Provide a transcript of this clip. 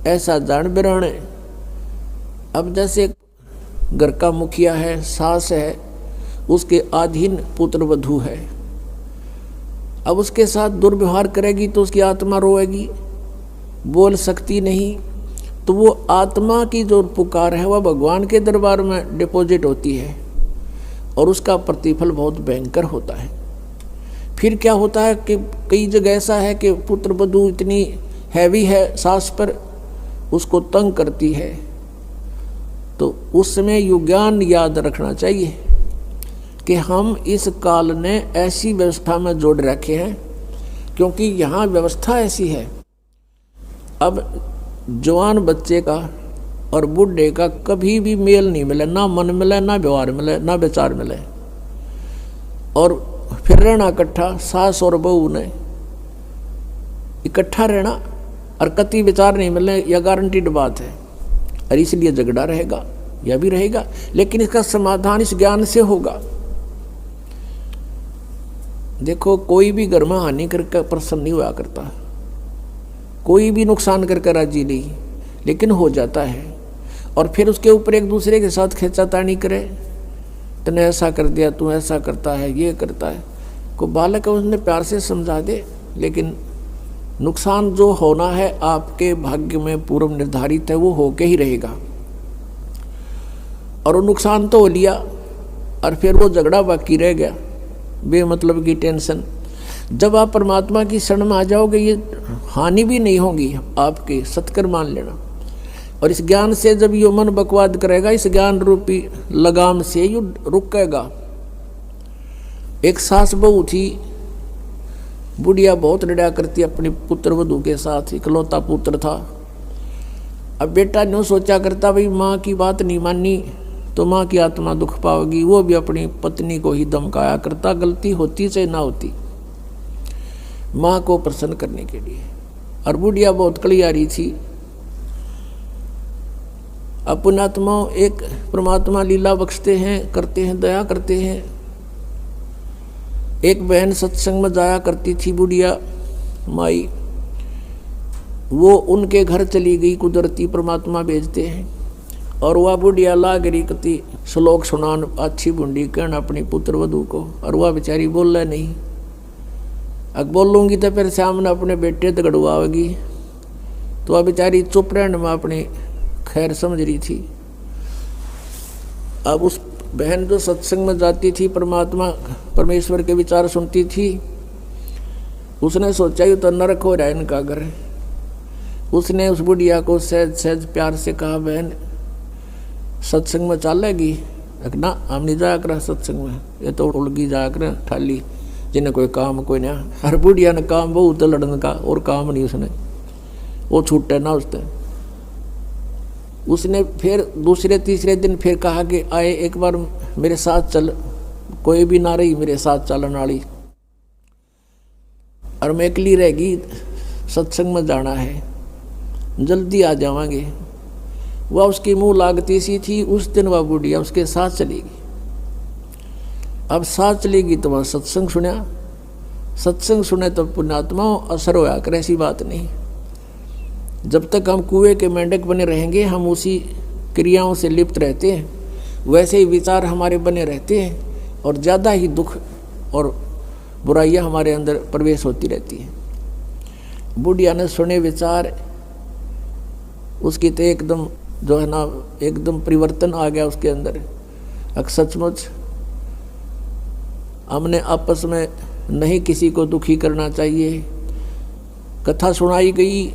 ऐसा जान बिराण है। अब जैसे घर का मुखिया है, सास है, उसके अधीन पुत्र वधू है, अब उसके साथ दुर्व्यवहार करेगी तो उसकी आत्मा रोएगी, बोल सकती नहीं। तो वो आत्मा की जो पुकार है वह भगवान के दरबार में डिपॉजिट होती है और उसका प्रतिफल बहुत भयंकर होता है। फिर क्या होता है कि कई जगह ऐसा है कि पुत्र वधू इतनी हैवी है सास पर, उसको तंग करती है, तो उस समय युज्ञान याद रखना चाहिए कि हम इस काल ने ऐसी व्यवस्था में जोड़ रखे हैं, क्योंकि यहाँ व्यवस्था ऐसी है। अब जवान बच्चे का और बूढ़े का कभी भी मेल नहीं मिले, ना मन मिले, ना व्यवहार मिले, ना विचार मिले, और फिर रहना इकट्ठा, सास और बहू ने इकट्ठा रहना और कति विचार नहीं मिलने, यह गारंटीड बात है। और इसलिए झगड़ा रहेगा, यह भी रहेगा, लेकिन इसका समाधान इस ज्ञान से होगा। देखो, कोई भी घर में हानि करके प्रसन्न नहीं हुआ करता, कोई भी नुकसान करके राजी नहीं, लेकिन हो जाता है। और फिर उसके ऊपर एक दूसरे के साथ खींचातानी करे, तूने ऐसा कर दिया, तू ऐसा करता है, ये करता है। को बालक है, उसने प्यार से समझा दे, लेकिन नुकसान जो होना है आपके भाग्य में पूर्व निर्धारित है, वो होके ही रहेगा। और वो नुकसान तो हो लिया और फिर वो झगड़ा बाकी रह गया, बेमतलब की टेंशन। जब आप परमात्मा की शरण में आ जाओगे, ये हानि भी नहीं होगी आपके, सत्कर मान लेना। और इस ज्ञान से जब यो मन बकवाद करेगा, इस ज्ञान रूपी लगाम से यो रुकेगा। एक सास बहू थी, बुढ़िया बहुत लड़ा करती अपने पुत्र वधू के साथ, इकलौता पुत्र था। अब बेटा न्यों सोचा करता, भाई माँ की बात नहीं मानी तो माँ की आत्मा दुख पाओगी। वो भी अपनी पत्नी को ही धमकाया करता, गलती होती चाहे ना होती, माँ को प्रसन्न करने के लिए। और बुढ़िया बहुत कलियारी थी। अब पुण्यात्मा एक परमात्मा लीला बख्शते हैं, करते हैं, दया करते हैं। एक बहन सत्संग में जाया करती थी, बुढ़िया माई, वो उनके घर चली गई, कुदरती परमात्मा भेजते हैं। और वह बुढ़िया लाग रही कति श्लोक सुनान, अच्छी बुंडी कहना अपनी पुत्र वधू को, और वह बेचारी बोल रहा नहीं। अब बोलूँगी तो फिर सामने अपने बेटे तगड़वाएगी, तो वह बेचारी चुप रहने में अपनी खैर समझ रही थी। अब उस बहन जो सत्संग में जाती थी, परमात्मा परमेश्वर के विचार सुनती थी, उसने सोचा ये तो नरक हो रहा है इनका घर। उसने उस बुढ़िया को सहज सहज प्यार से कहा, बहन सत्संग में चलेगी? ना, हम नहीं जाया कर सत्संग में, ये तो उड़गी जाया कर ठाली, जिन्हें कोई काम कोई ना। हर बुढ़िया ने काम बहुत लड़ने का, और काम नहीं उसने, वो छूटे ना उसने फिर दूसरे तीसरे दिन फिर कहा कि आए एक बार मेरे साथ चल। कोई भी ना रही मेरे साथ चलन वाली, और मैं अकेली रहेगी, सत्संग में जाना है, जल्दी आ जावांगे। वह उसकी मुंह लागती सी थी। उस दिन वह बुढ़िया उसके साथ चलेगी। अब साथ चलेगी तो वह सत्संग सुना, सत्संग सुने तो पुण्यात्मा असर होया कर, ऐसी बात नहीं। जब तक हम कुएं के मेंढक बने रहेंगे, हम उसी क्रियाओं से लिप्त रहते हैं, वैसे ही विचार हमारे बने रहते हैं, और ज़्यादा ही दुख और बुराइयां हमारे अंदर प्रवेश होती रहती हैं। बुढ़िया ने सुने विचार, उसकी तो एकदम जो है ना, एकदम परिवर्तन आ गया उसके अंदर। अब सचमुच हमने आपस में नहीं किसी को दुखी करना चाहिए। कथा सुनाई गई,